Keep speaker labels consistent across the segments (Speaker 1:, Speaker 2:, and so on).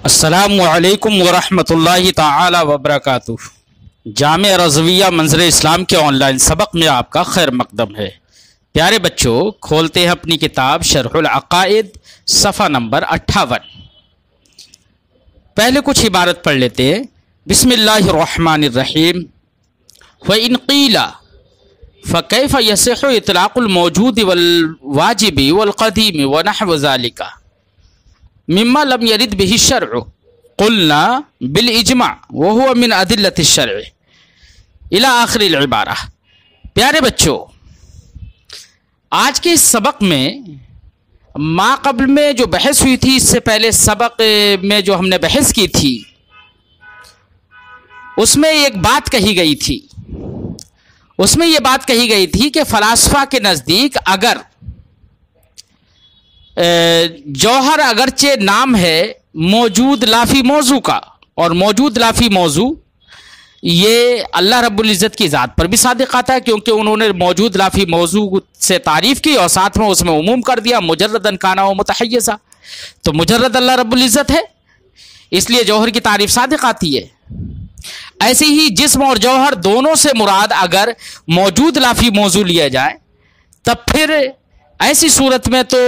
Speaker 1: السلام علیکم ورحمۃ اللہ تعالی وبرکاتہ۔ جامعہ رضویہ منظر اسلام کے آن لائن سبق میں آپ کا خیر مقدم ہے۔ پیارے بچوں، کھولتے ہیں اپنی کتاب شرح العقائد صفحہ نمبر 58۔ پہلے کچھ عبارت پڑھ لیتے ہیں۔ بسم اللہ الرحمن الرحیم۔ وَإِنْ قِيلَ فَكَيْفَ يَصِحُّ إِطْلَاقُ الْمَوْجُودِ وَالْوَاجِبِ وَالْقَدِيمِ وَنَحْوِ ذَلِكَ مما لم يرد به الشرع قلنا بالاجماع وهو من ادلة الشرع الى آخر العبارہ۔ پیارے بچوں، آج کے اس سبق میں ما قبل میں جو بحث ہوئی تھی، اس سے پہلے سبق میں جو ہم نے بحث کی تھی، اس میں ایک بات کہی گئی تھی۔ اس میں یہ بات کہی گئی تھی کہ فلاسفہ کے نزدیک اگر جوہر اگرچہ نام ہے موجود لافی موضوع کا، اور موجود لافی موضوع یہ اللہ رب العزت کی ذات پر بھی صادق آتا ہے، کیونکہ انہوں نے موجود لافی موضوع سے تعریف کی اور ساتھ میں اس میں عموم کر دیا مجردن کانا و متحیزا، تو مجرد اللہ رب العزت ہے، اس لیے جوہر کی تعریف صادق آتی ہے۔ ایسے ہی جسم اور جوہر دونوں سے مراد اگر موجود لافی موضوع لیا جائے، تب پھر ایسی صورت میں تو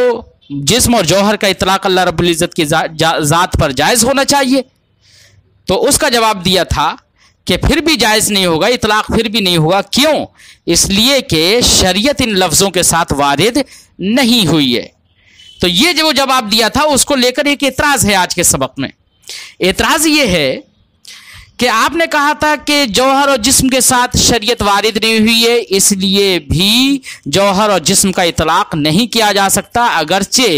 Speaker 1: جسم اور جوہر کا اطلاق اللہ رب العزت کی ذات پر جائز ہونا چاہیے۔ تو اس کا جواب دیا تھا کہ پھر بھی جائز نہیں ہوگا، اطلاق پھر بھی نہیں ہوگا۔ کیوں؟ اس لیے کہ شریعت ان لفظوں کے ساتھ وارد نہیں ہوئی ہے۔ تو یہ جو جواب دیا تھا، اس کو لے کر ایک اعتراض ہے آج کے سبق میں۔ اعتراض یہ ہے کہ آپ نے کہا تھا کہ جوہر اور جسم کے ساتھ شریعت وارد نہیں ہوئی ہے، اس لیے بھی جوہر اور جسم کا اطلاق نہیں کیا جا سکتا، اگرچہ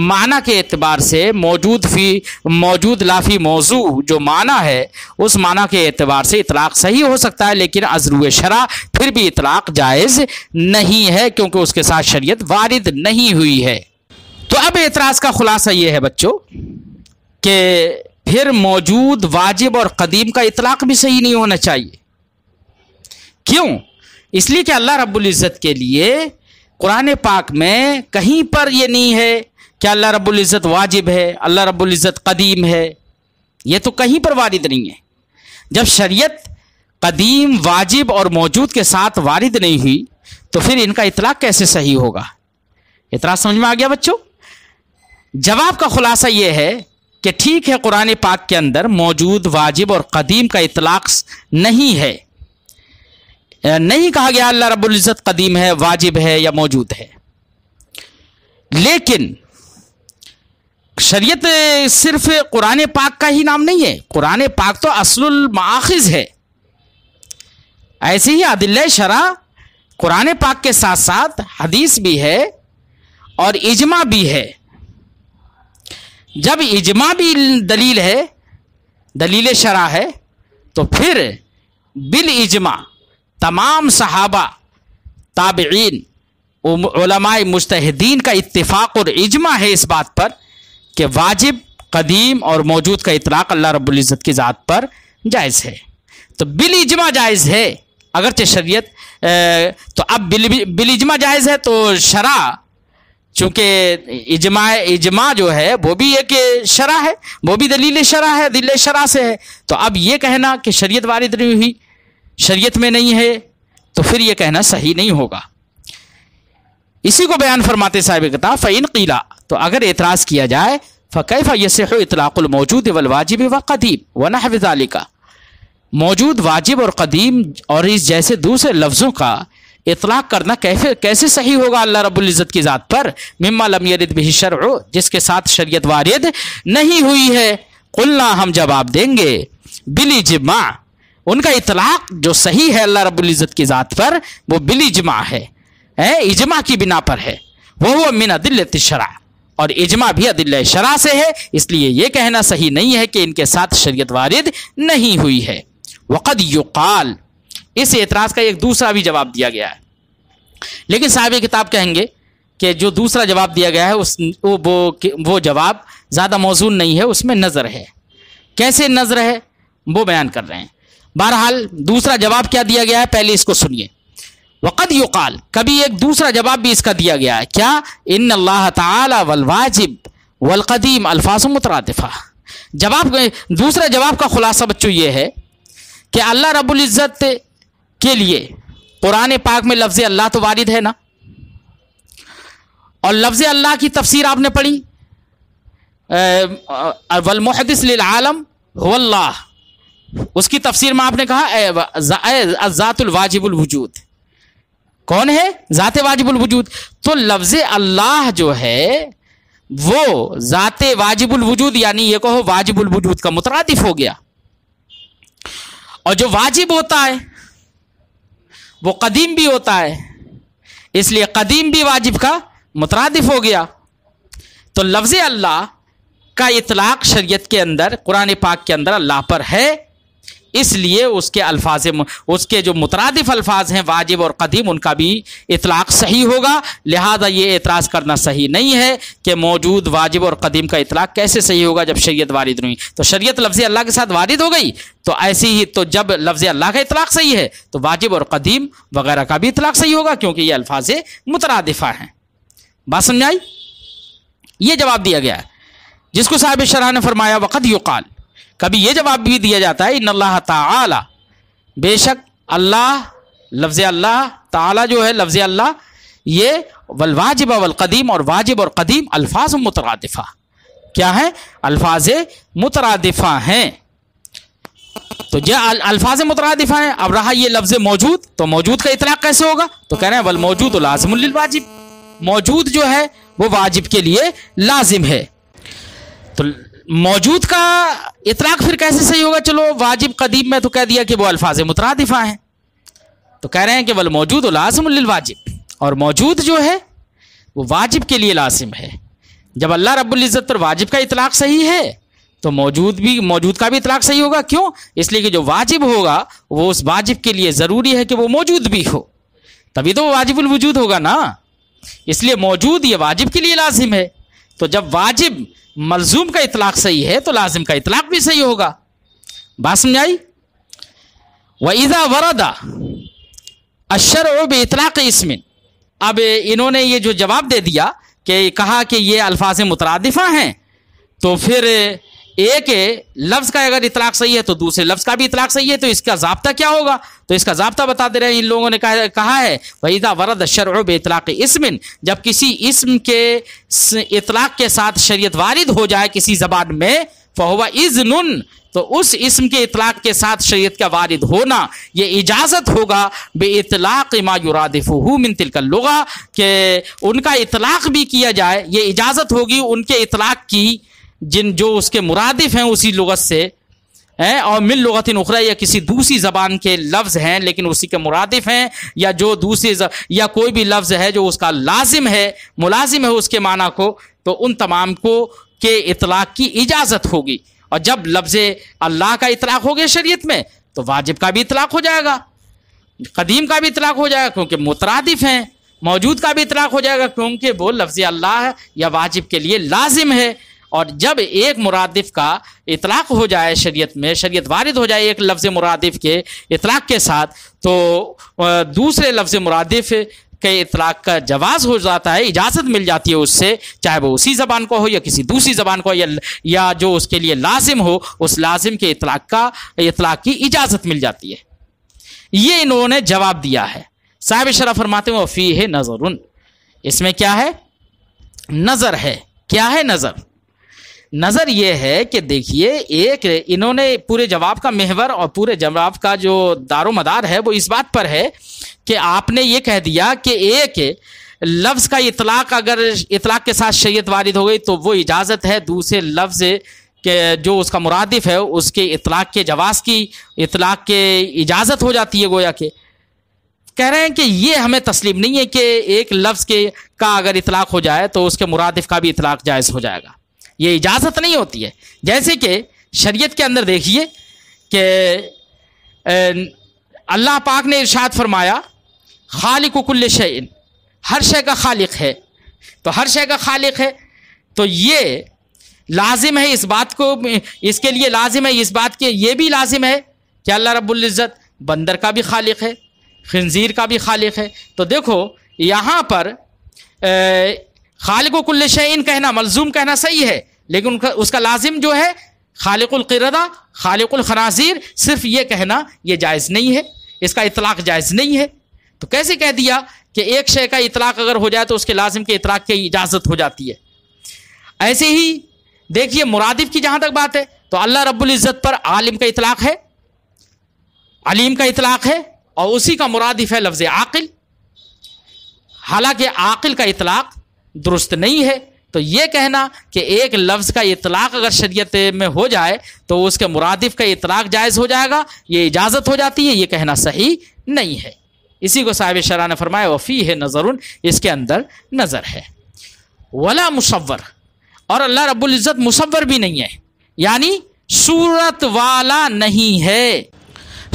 Speaker 1: معنی کے اعتبار سے موجود لافی موضوع جو معنی ہے، اس معنی کے اعتبار سے اطلاق صحیح ہو سکتا ہے، لیکن از روئے شرع پھر بھی اطلاق جائز نہیں ہے، کیونکہ اس کے ساتھ شریعت وارد نہیں ہوئی ہے۔ تو اب اعتراض کا خلاصہ یہ ہے بچوں کہ پھر موجود، واجب اور قدیم کا اطلاق بھی صحیح نہیں ہونا چاہیے۔ کیوں؟ اس لیے کہ اللہ رب العزت کے لیے قرآن پاک میں کہیں پر یہ نہیں ہے کہ اللہ رب العزت واجب ہے، اللہ رب العزت قدیم ہے، یہ تو کہیں پر وارد نہیں ہے۔ جب شریعت قدیم، واجب اور موجود کے ساتھ وارد نہیں ہوئی، تو پھر ان کا اطلاق کیسے صحیح ہوگا؟ اعتراض سمجھ میں آ گیا بچوں؟ جواب کا خلاصہ یہ ہے کہ ٹھیک ہے، قرآن پاک کے اندر موجود، واجب اور قدیم کا اطلاق نہیں ہے، نہیں کہا گیا اللہ رب العزت قدیم ہے، واجب ہے یا موجود ہے، لیکن شریعت صرف قرآن پاک کا ہی نام نہیں ہے۔ قرآن پاک تو اصل المآخذ ہے۔ ایسے ہی ادلہ شرع قرآن پاک کے ساتھ ساتھ حدیث بھی ہے اور اجماع بھی ہے۔ جب اجماع بھی دلیل ہے، دلیل شرع ہے، تو پھر بالاجماع تمام صحابہ، تابعین، علماء مجتہدین کا اتفاق اور اجماع ہے اس بات پر کہ واجب، قدیم اور موجود کا اطلاق اللہ رب العزت کی ذات پر جائز ہے۔ تو بالاجماع جائز ہے، اگرچہ شریعت تو اب بالاجماع جائز ہے، تو شرع چونکہ اجماع جو ہے وہ بھی ایک شرع ہے، وہ بھی دلیل شرع ہے، دلیل شرع سے ہے۔ تو اب یہ کہنا کہ شریعت وارد نہیں ہوئی، شریعت میں نہیں ہے، تو پھر یہ کہنا صحیح نہیں ہوگا۔ اسی کو بیان فرماتے صاحب کتاب فَإِنْ قِيلَ، تو اگر اعتراض کیا جائے فَكَيْفَ يَصِحُّ إِطْلَاقُ الْمَوْجُودِ وَالْوَاجِبِ وَالْقَدِيمِ وَنَحْوِ ذَلِكَ، موجود، واجب اور قدیم اور اس جیسے دوسرے لفظوں کا اطلاق کرنا کیسے صحیح ہوگا اللہ رب العزت کی ذات پر، مما لم یرد بہ الشرع، جس کے ساتھ شریعت وارد نہیں ہوئی ہے۔ قلنا، ہم جواب دیں گے، بالاجماع، ان کا اطلاق جو صحیح ہے اللہ رب العزت کی ذات پر، وہ بالاجماع ہے، اجماع کی بنا پر ہے۔ وہو من ادلۃ الشرع، اور اجماع بھی ادلہ شرع سے ہے، اس لیے یہ کہنا صحیح نہیں ہے کہ ان کے ساتھ شریعت وارد نہیں ہوئی ہے۔ وقد یقال، اس اعتراض کا ایک دوسرا بھی جواب دیا گیا ہے، لیکن صاحب کتاب کہیں گے کہ جو دوسرا جواب دیا گیا ہے وہ جواب زیادہ موزون نہیں ہے، اس میں نظر ہے۔ کیسے نظر ہے وہ بیان کر رہے ہیں۔ بہرحال دوسرا جواب کیا دیا گیا ہے، پہلے اس کو سنیے۔ وقد یقال، کبھی ایک دوسرا جواب بھی اس کا دیا گیا ہے، کیا؟ ان اللہ تعالی والواجب والقدیم الفاظ مترادفہ، دوسرا جواب کا خلاصہ بچوں یہ ہے کہ اللہ رب العزت کے لیے قرآن پاک میں لفظ اللہ تو وارد ہے نا، اور لفظ اللہ کی تفسیر آپ نے پڑھی، والمحدث للعالم هو اللہ، اس کی تفسیر میں آپ نے کہا ذات الواجب الوجود، کون ہے؟ ذات واجب الوجود۔ تو لفظ اللہ جو ہے وہ ذات واجب الوجود، یعنی یہ کہو واجب الوجود کا مترادف ہو گیا، اور جو واجب ہوتا ہے وہ قدیم بھی ہوتا ہے، اس لیے قدیم بھی واجب کا مترادف ہو گیا۔ تو لفظ اللہ کا اطلاق شریعت کے اندر، قرآن پاک کے اندر اللہ پر ہے، اس لیے اس کے الفاظ، اس کے جو مترادف الفاظ ہیں واجب اور قدیم، ان کا بھی اطلاق صحیح ہوگا۔ لہذا یہ اعتراض کرنا صحیح نہیں ہے کہ موجود، واجب اور قدیم کا اطلاق کیسے صحیح ہوگا جب شریعت وارد نہیں؟ تو شریعت لفظ اللہ کے ساتھ وارد ہو گئی، تو ایسی ہی تو جب لفظ اللہ کا اطلاق صحیح ہے تو واجب اور قدیم وغیرہ کا بھی اطلاق صحیح ہوگا، کیونکہ یہ الفاظ مترادفہ ہیں۔ بات سمجھ آئی؟ یہ جواب دیا گیا ہے، جس کو صاحب شرح نے فرمایا وقد یقال، کبھی یہ جواب بھی دیا جاتا ہے ان اللہ تعالی، بے شک اللہ، لفظ اللہ تعالی جو ہے لفظ اللہ، یہ والواجب والقدیم، اور واجب اور قدیم الفاظ مترادفہ، کیا ہے؟ الفاظ مترادفہ ہیں۔ تو یہ الفاظ مترادفہ ہیں۔ اب رہا یہ لفظ موجود، تو موجود کا اطلاق کیسے ہوگا؟ تو کہہ رہے ہیں والموجود لازم للواجب، موجود جو ہے وہ واجب کے لیے لازم ہے۔ تو موجود کا اطلاق پھر کیسے صحیح ہوگا؟ چلو واجب قدیم میں تو کہہ دیا کہ وہ الفاظ مترادفہ ہیں، تو کہہ رہے ہیں کہ والموجود لازم للواجب، اور موجود جو ہے وہ واجب کے لیے لازم ہے۔ جب اللہ رب العزت پر واجب کا اطلاق صحیح ہے تو موجود کا بھی اطلاق صحیح ہوگا۔ کیوں؟ اس لیے کہ جو واجب ہوگا وہ اس واجب کے لیے ضروری ہے کہ وہ موجود بھی ہو، تبھی تو وہ واجب الوجود ہوگا نا۔ اس لیے موجود یہ واجب کے لیے لازم ہے، تو جب واجب ملزوم کا اطلاق صحیح ہے تو لازم کا اطلاق بھی صحیح ہوگا۔ بات سمجھ آئی؟ وَإِذَا وَرَدَ الشَّرْعُ بِإِطْلَاقِ اسْمٍ، اب انہوں نے یہ جو جواب دے دیا کہ کہا کہ یہ الفاظ مترادفہ ہیں، تو پھر ایک لفظ کا اگر اطلاق صحیح ہے تو دوسرے لفظ کا بھی اطلاق صحیح ہے، تو اس کا ضابطہ کیا ہوگا؟ تو اس کا ضابطہ بتا دے رہے ہیں، ان لوگوں نے کہا ہے وَإِذَا وَرَدَ الشَّرْعُ بِإِطْلَاقِ اسْمٍ، جب کسی اسم کے اطلاق کے ساتھ شریعت وارد ہو جائے کسی زبان میں، فَهُوَ إِذْنٌ، تو اس اسم کے اطلاق کے ساتھ شریعت کا وارد ہونا یہ اجازت ہوگا بِإِطْلَاقِ مَا يُرَادِفُهُ مِن تِلْكَ اللُّغَةِ، کہ ان کا اطلاق بھی کیا جائے، یہ اجازت ہوگی ان کے اطلاق کی جو اس کے مرادف ہیں اسی لغت سے، اور من لغت اخرى، یا کسی دوسری زبان کے لفظ ہیں لیکن اسی کے مرادف ہیں، یا جو دوسری یا کوئی بھی لفظ ہے جو اس کا لازم ہے، ملازم ہے اس کے معنی کو، تو ان تمام کو کے اطلاق کی اجازت ہوگی۔ اور جب لفظ اللہ کا اطلاق ہو گیا شریعت میں تو واجب کا بھی اطلاق ہو جائے گا، قدیم کا بھی اطلاق ہو جائے گا کیونکہ مترادف ہیں، موجود کا بھی اطلاق ہو جائے گا کیونکہ وہ لفظ اللہ یا واجب کے لیے لازم ہے۔ اور جب ایک مرادف کا اطلاق ہو جائے شریعت میں، شریعت وارد ہو جائے ایک لفظ مرادف کے اطلاق کے ساتھ، تو دوسرے لفظ مرادف کے اطلاق کا جواز ہو جاتا ہے، اجازت مل جاتی ہے اس سے، چاہے وہ اسی زبان کو ہو یا کسی دوسری زبان کو، یا جو اس کے لیے لازم ہو، اس لازم کے اطلاق کی اجازت مل جاتی ہے۔ یہ انہوں نے جواب دیا ہے۔ صاحب شرح فرماتے ہیں وفیہ نظر، اس میں کیا ہے؟ نظر ہے۔ کیا ہے نظر؟ نظر یہ ہے کہ دیکھیے، ایک انہوں نے پورے جواب کا محور اور پورے جواب کا جو دار و مدار ہے وہ اس بات پر ہے کہ آپ نے یہ کہہ دیا کہ ایک لفظ کا اطلاق اگر اطلاق کے ساتھ شریعت وارد ہو گئی تو وہ اجازت ہے، دوسرے لفظ کہ جو اس کا مرادف ہے اس کے اطلاق کے جواز کی، اطلاق کے اجازت ہو جاتی ہے گویا کہ۔ کہہ رہے ہیں کہ یہ ہمیں تسلیم نہیں ہے کہ ایک لفظ کا اگر اطلاق ہو جائے تو اس کے مرادف کا بھی اطلاق جائز ہو جائے گا، یہ اجازت نہیں ہوتی ہے۔ جیسے کہ شریعت کے اندر دیکھیے کہ اللہ پاک نے ارشاد فرمایا خالق کل شیء، ہر شے کا خالق ہے، تو ہر شے کا خالق ہے تو یہ لازم ہے اس بات کو، اس کے لیے لازم ہے اس بات کے، یہ بھی لازم ہے کہ اللہ رب العزت بندر کا بھی خالق ہے، خنزیر کا بھی خالق ہے۔ تو دیکھو یہاں پر خالق و کل شیء کہنا، ملزوم کہنا صحیح ہے، لیکن اس کا لازم جو ہے خالق القردہ، خالق الخنازیر، صرف یہ کہنا یہ جائز نہیں ہے، اس کا اطلاق جائز نہیں ہے۔ تو کیسے کہہ دیا کہ ایک شے کا اطلاق اگر ہو جائے تو اس کے لازم کے اطلاق کی اجازت ہو جاتی ہے۔ ایسے ہی دیکھیے مرادف کی جہاں تک بات ہے تو اللہ رب العزت پر عالم کا اطلاق ہے، علیم کا اطلاق ہے، اور اسی کا مرادف ہے لفظ عاقل، حالانکہ عاقل کا اطلاق درست نہیں ہے۔ تو یہ کہنا کہ ایک لفظ کا اطلاق اگر شریعت میں ہو جائے تو اس کے مرادف کا اطلاق جائز ہو جائے گا، یہ اجازت ہو جاتی ہے، یہ کہنا صحیح نہیں ہے۔ اسی کو صاحب شرح نے فرمایا وفیہ نظر، اس کے اندر نظر ہے۔ ولا مصور، اور اللہ رب العزت مصور بھی نہیں ہے، یعنی صورت والا نہیں ہے،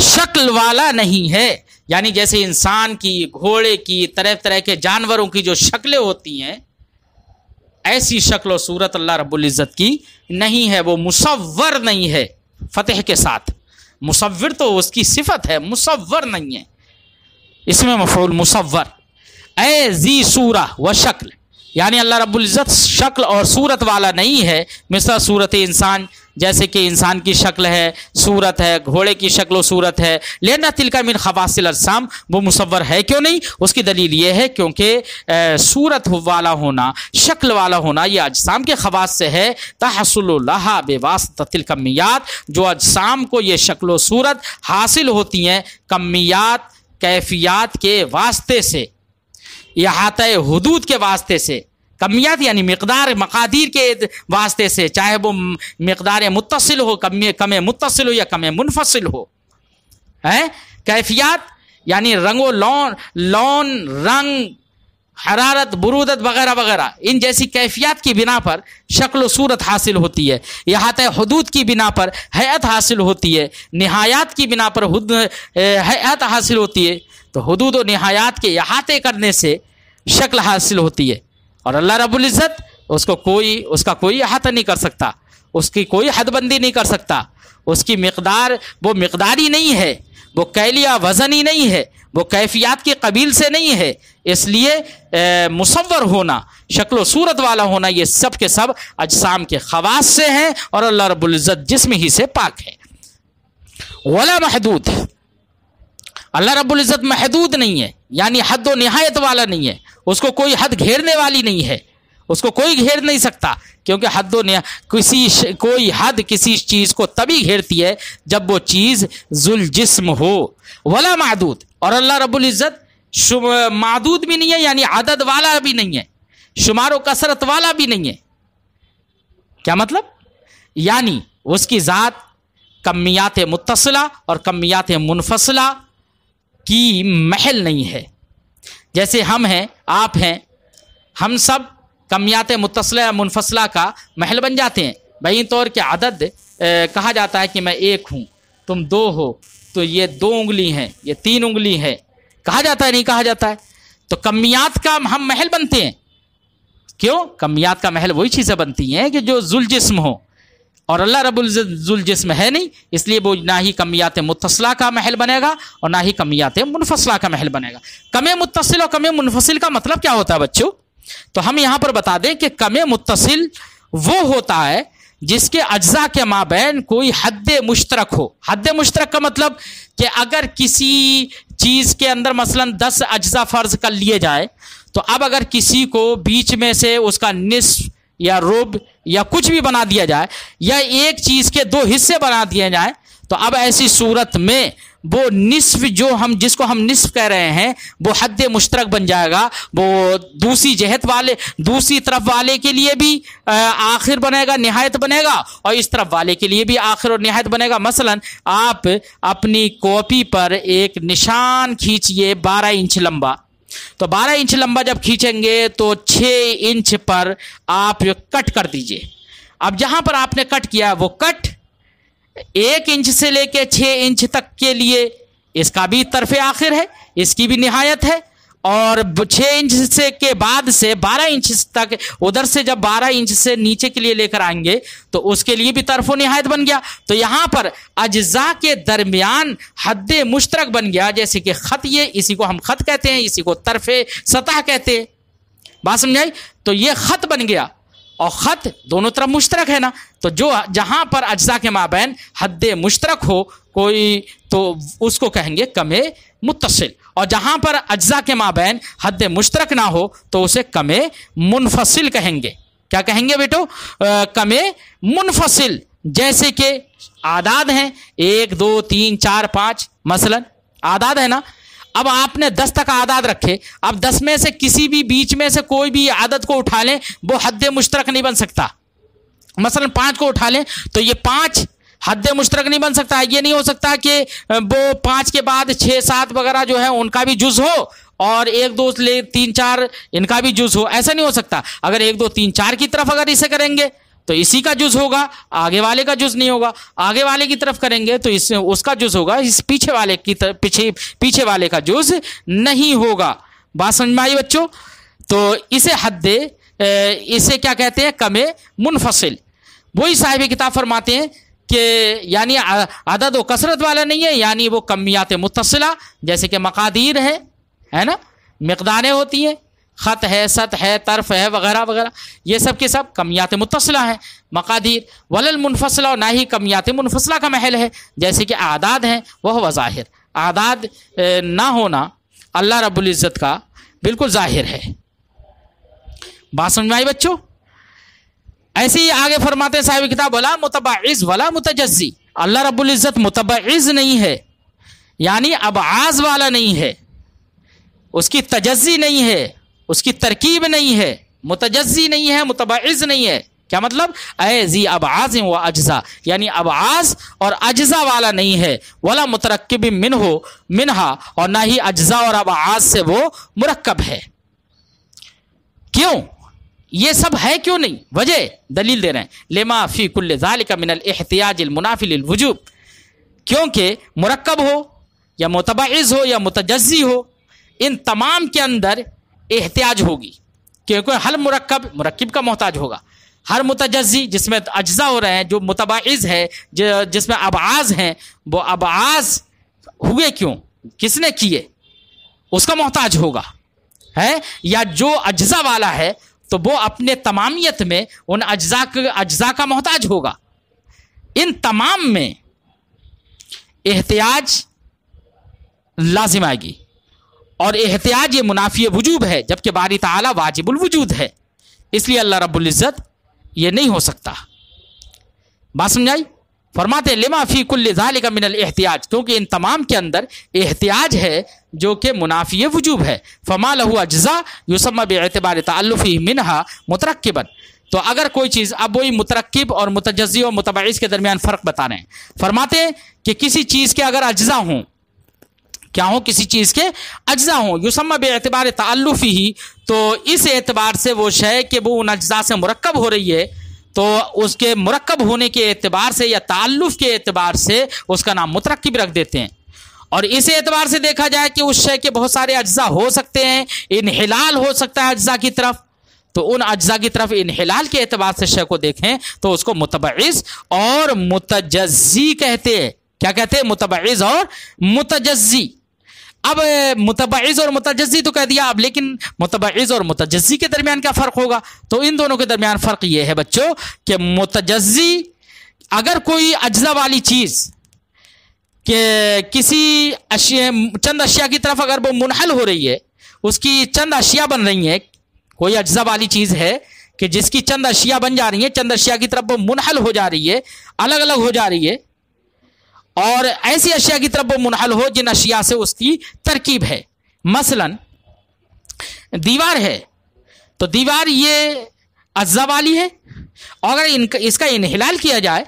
Speaker 1: شکل والا نہیں ہے، یعنی جیسے انسان کی، گھوڑے کی، طرح طرح کے جانوروں کی جو شکلیں ہوتی ہیں، ایسی شکل و صورت اللہ رب العزت کی نہیں ہے، وہ مصور نہیں ہے فتح کے ساتھ۔ مصور تو اس کی صفت ہے، مصور نہیں ہے، اس میں مفعول مصور، اے ذی صورہ و شکل، یعنی اللہ رب العزت شکل اور صورت والا نہیں ہے، مثل صورت انسان، جیسے کہ انسان کی شکل ہے، صورت ہے، گھوڑے کی شکل و صورت ہے، لینا تلک من خواص الاجسام، وہ مصور ہے کیوں نہیں؟ اس کی دلیل یہ ہے کیونکہ صورت والا ہونا، شکل والا ہونا، یہ اجسام کے خواص سے ہے، تحصل لها بواسطۃ الکمیات، جو اجسام کو یہ شکل و صورت حاصل ہوتی ہیں کمیات، کیفیات کے واسطے سے، احاطہ حدود کے واسطے سے، کمیات یعنی مقدار، مقادیر کے واسطے سے، چاہے وہ مقدار متصل ہو، کم متصل ہو یا کم منفصل ہو، کیفیات یعنی رنگ و لون، رنگ، حرارت، برودت وغیرہ وغیرہ، ان جیسی کیفیات کی بنا پر شکل و صورت حاصل ہوتی ہے، احاطہ حدود کی بنا پر ہیئت حاصل ہوتی ہے، نہایات کی بنا پر ہیئت حاصل ہوتی ہے، تو حدود و نہایات کے احاطے کرنے سے شکل حاصل ہوتی ہے، اور اللہ رب العزت اس کا کوئی احاطہ نہیں کر سکتا، اس کی کوئی حد بندی نہیں کر سکتا، اس کی مقدار وہ مقداری نہیں ہے، وہ کیلیا وزنی نہیں ہے، وہ کیفیات کے قبیل سے نہیں ہے، اس لیے مصور ہونا، شکل و صورت والا ہونا، یہ سب کے سب اجسام کے خواص سے ہیں، اور اللہ رب العزت جسم ہی سے پاک ہے۔ ولا محدود، اللہ رب العزت محدود نہیں ہے، یعنی حد و نہایت والا نہیں ہے، اس کو کوئی حد گھیرنے والی نہیں ہے، اس کو کوئی گھیر نہیں سکتا، کیونکہ کوئی حد کسی چیز کو تبھی گھیرتی ہے جب وہ چیز ذل جسم ہو۔ ولا معدود، اور اللہ رب العزت معدود بھی نہیں ہے، یعنی عدد والا بھی نہیں ہے، شمار و کثرت والا بھی نہیں ہے۔ کیا مطلب؟ یعنی اس کی ذات کمیات متصلہ اور کمیات منفصلہ کی محل نہیں ہے، جیسے ہم ہیں، آپ ہیں، ہم سب کمیات متصلہ یا منفصلہ کا محل بن جاتے ہیں۔ بہین طور کے عدد کہا جاتا ہے کہ میں 1 ہوں، تم 2 ہو، تو یہ 2 انگلی ہیں، یہ 3 انگلی ہے، کہا جاتا ہے نہیں کہا جاتا ہے؟ تو کمیات کا ہم محل بنتے ہیں، کیوں؟ کمیات کا محل وہی چیزیں بنتی ہیں کہ جو ذل جسم ہو، اور اللہ رب العزت ذل جسم ہے نہیں، اس لیے وہ نہ ہی کمیات متصلہ کا محل بنے گا اور نہ ہی کمیات منفصلہ کا محل بنے گا۔ کم متصل اور کم منفصل کا مطلب کیا ہوتا ہے بچوں؟ تو ہم یہاں پر بتا دیں کہ کم متصل وہ ہوتا ہے جس کے اجزاء کے مابین کوئی حد مشترک ہو۔ حد مشترک کا مطلب کہ اگر کسی چیز کے اندر مثلا 10 اجزاء فرض کر لیے جائے، تو اب اگر کسی کو بیچ میں سے اس کا نصف یا ربع یا کچھ بھی بنا دیا جائے، یا ایک چیز کے 2 حصے بنا دیے جائیں، تو اب ایسی صورت میں وہ نصف جس کو ہم نصف کہہ رہے ہیں وہ حد مشترک بن جائے گا، وہ دوسری طرف والے کے لیے بھی آخر بنے گا، نہایت بنے گا، اور اس طرف والے کے لیے بھی آخر اور نہایت بنے گا۔ مثلا آپ اپنی کاپی پر ایک نشان کھینچیے 12 انچ لمبا، تو 12 انچ لمبا جب کھینچیں گے تو 6 انچ پر آپ کٹ کر دیجئے۔ اب جہاں پر آپ نے کٹ کیا وہ کٹ 1 انچ سے لے کے 6 انچ تک کے لیے اس کا بھی طرف آخر ہے، اس کی بھی نہایت ہے، اور 6 انچ سے کے بعد سے 12 انچ تک، ادھر سے جب 12 انچ سے نیچے کے لیے لے کر آئیں گے تو اس کے لیے بھی طرف و نہایت بن گیا۔ تو یہاں پر اجزاء کے درمیان حد مشترک بن گیا، جیسے کہ خط، اسی کو ہم خط کہتے ہیں، اسی کو طرف سطح کہتے ہیں، بات سمجھائی؟ تو یہ خط بن گیا، اور خط دونوں طرف مشترک ہے نا، تو جو جہاں پر اجزاء کے مابین حد مشترک ہو کوئی تو اس کو کہیں گے کم متصل، اور جہاں پر اجزاء کے مابین حد مشترک نہ ہو تو اسے کم منفصل کہیں گے۔ کیا کہیں گے بیٹو؟ کم منفصل۔ جیسے کہ اعداد ہیں 1 2 3 4 5 مثلا اعداد ہے نا، اب آپ نے 10 تک اعداد رکھے، اب 10 میں سے کسی بھی بیچ میں سے کوئی بھی عدد کو اٹھا لیں وہ حد مشترک نہیں بن سکتا۔ مثلا 5 کو اٹھا لیں تو یہ 5 حد مشترک نہیں بن سکتا۔ یہ نہیں ہو سکتا کہ وہ 5 کے بعد 6 7 وغیرہ جو ہے ان کا بھی جز ہو اور 1 2 3 4 ان کا بھی جز ہو، ایسا نہیں ہو سکتا۔ اگر 1 2 3 4 کی طرف اگر اسے کریں گے تو اسی کا جز ہوگا، آگے والے کا جز نہیں ہوگا۔ آگے والے کی طرف کریں گے تو اس کا جز ہوگا، اس پیچھے والے کی پیچھے والے کا جز نہیں ہوگا۔ بات سمجھ میں آئی بچوں؟ تو اسے کیا کہتے ہیں؟ کم منفصل۔ وہی صاحب کتاب فرماتے ہیں کہ یعنی عدد و کثرت والا نہیں ہے، یعنی وہ کمیات متصلہ، جیسے کہ مقادیر ہے نا، مقداریں ہوتی ہیں، خط ہے، سط ہے، طرف ہے وغیرہ وغیرہ، یہ سب کے سب کمیات متصلہ ہیں مقادیر۔ ولل منفصلہ، نہ ہی کمیات منفصلہ کا محل ہے، جیسے کہ اعداد ہیں وہ ظاہر۔ اعداد نہ ہونا اللہ رب العزت کا بالکل ظاہر ہے۔ بات سمجھ میں آئی بچوں؟ ایسے ہی آگے فرماتے ہیں صاحب کتاب ولا متبعض ولا متجزی، اللہ رب العزت متبعض نہیں ہے، یعنی ابعاض والا نہیں ہے، اس کی تجزی نہیں ہے، اس کی ترکیب نہیں ہے، متجزی نہیں ہے، متبعض نہیں ہے۔ کیا مطلب؟ اے ذی ابعاض و اجزا، یعنی ابعاض اور اجزا والا نہیں ہے، ولا مترکب منہا، اور نہ ہی اجزا اور ابعاض سے وہ مرکب ہے۔ کیوں یہ سب ہے؟ کیوں نہیں؟ وجہ دلیل دے رہے ہیں، لما فی کل ذالک من الاحتیاج المنافی للوجوب، کیونکہ مرکب ہو یا متبعض ہو یا متجزی ہو، ان تمام کے اندر احتیاج ہوگی، کیونکہ ہر مرکب کا محتاج ہوگا، ہر متجزی جس میں اجزا ہو رہے ہیں، جو متبعض ہے جس میں ابعاض ہیں، وہ ابعاض ہوئے کیوں؟ کس نے کیے؟ اس کا محتاج ہوگا ہے، یا جو اجزا والا ہے تو وہ اپنے تمامیت میں ان اجزا کا محتاج ہوگا۔ ان تمام میں احتیاج لازم آئے گی، اور احتیاج یہ منافی وجوب ہے، جبکہ باری تعالی واجب الوجود ہے، اس لیے اللہ رب العزت یہ نہیں ہو سکتا۔ بات سمجھائی؟ فرماتے لما فی کل ذالک من الاحتیاج، کیونکہ ان تمام کے اندر احتیاج ہے جو کہ منافی وجوب ہے۔ فما له اجزاء یسمى باعتبار تعلفه منها مترکبا، تو اگر کوئی چیز، اب وہی مترکب اور متجزی اور متبعض کے درمیان فرق بتا رہے ہیں۔ فرماتے ہیں کہ کسی چیز کے اگر اجزا ہوں، کیا ہوں؟ کسی چیز کے اجزا ہوں، یسمى باعتبار تعلفه، تو اس اعتبار سے وہ شے کہ وہ ان اجزاء سے مرکب ہو رہی ہے، تو اس کے مرکب ہونے کے اعتبار سے یا تعلق کے اعتبار سے اس کا نام مترکب رکھ دیتے ہیں۔ اور اس اعتبار سے دیکھا جائے کہ اس شے کے بہت سارے اجزاء ہو سکتے ہیں، انحلال ہو سکتا ہے اجزاء کی طرف، تو ان اجزاء کی طرف انحلال کے اعتبار سے شے کو دیکھیں تو اس کو متبعض اور متجزی کہتے ہیں۔ کیا کہتے ہیں؟ متبعض اور متجزی۔ اب متبعض اور متجزی تو کہہ دیا، اب لیکن متبعض اور متجزی کے درمیان کیا فرق ہوگا؟ تو ان دونوں کے درمیان فرق یہ ہے بچوں کہ متجزی، اگر کوئی اجزا والی چیز کہ کسی چند اشیاء کی طرف اگر وہ منحل ہو رہی ہے، اس کی چند اشیاء بن رہی ہیں، کوئی اجزا والی چیز ہے کہ جس کی چند اشیاء بن جا رہی ہیں، چند اشیاء کی طرف وہ منحل ہو جا رہی ہے، الگ الگ ہو جا رہی ہے، اور ایسی اشیاء کی طرف وہ منحل ہو جن اشیاء سے اس کی ترکیب ہے۔ مثلا دیوار ہے، تو دیوار یہ اجزا والی ہے، اور اگر اس کا انحلال کیا جائے،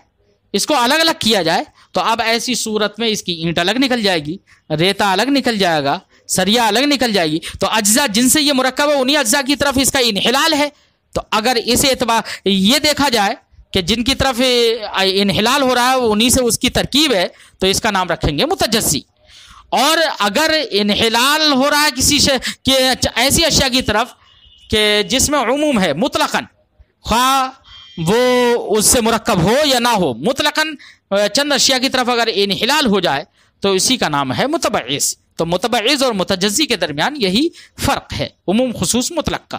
Speaker 1: اس کو الگ الگ کیا جائے، تو اب ایسی صورت میں اس کی اینٹ الگ نکل جائے گی، ریتا الگ نکل جائے گا، سریا الگ نکل جائے گی، تو اجزا جن سے یہ مرکب ہے انہی اجزا کی طرف اس کا انحلال ہے۔ تو اگر اس اعتبار یہ دیکھا جائے کہ جن کی طرف انحلال ہو رہا ہے انہی سے اس کی ترکیب ہے، تو اس کا نام رکھیں گے متجزی۔ اور اگر انحلال ہو رہا ہے کسی کہ ایسی اشیاء کی طرف کہ جس میں عموم ہے مطلقاً، خواہ وہ اس سے مرکب ہو یا نہ ہو، مطلقاً چند اشیاء کی طرف اگر انحلال ہو جائے تو اسی کا نام ہے متبعض۔ تو متبعض اور متجزی کے درمیان یہی فرق ہے، عموم خصوص مطلق کا۔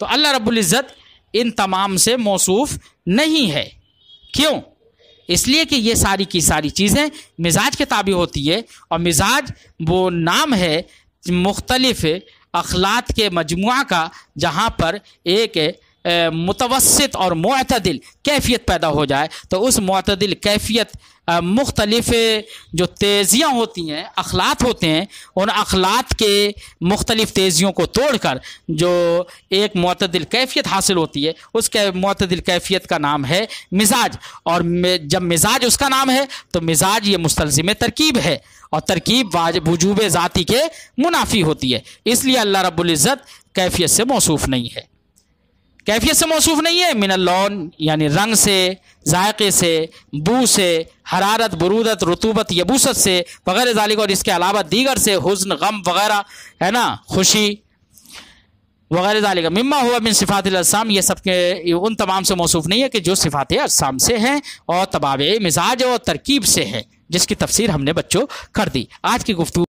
Speaker 1: تو اللہ رب العزت ان تمام سے موصوف نہیں ہے. کیوں؟ اس لیے کہ یہ ساری کی ساری چیزیں مزاج کے تابع ہوتی ہے، اور مزاج وہ نام ہے مختلف اخلاق کے مجموعہ کا جہاں پر ایک متوسط اور معتدل کیفیت پیدا ہو جائے. تو اس معتدل کیفیت مختلف جو تیزیاں ہوتی ہیں، اخلاق ہوتے ہیں، ان اخلاق کے مختلف تیزیوں کو توڑ کر جو ایک معتدل کیفیت حاصل ہوتی ہے، اس کے معتدل کیفیت کا نام ہے مزاج. اور جب مزاج اس کا نام ہے تو مزاج یہ مستلزم ترکیب ہے، اور ترکیب وجوب ذاتی کے منافی ہوتی ہے. اس لیے اللہ رب العزت کیفیت سے موصوف نہیں ہے. کیفیت سے موصوف نہیں ہے، من اللون یعنی رنگ سے، ذائقے سے، بو سے، حرارت، برودت، رطوبت، یبوست سے، وغیرہ ذالک، اور اس کے علاوہ دیگر سے، حزن، غم وغیرہ، ہے نا، خوشی وغیرہ ذالک، مما ہوا من صفات الاجسام، یہ سب کے ان تمام سے موصوف نہیں ہے کہ جو صفات اجسام سے ہیں اور تبابع مزاج اور ترکیب سے ہے، جس کی تفسیر ہم نے بچوں کر دی. آج کی گفتگو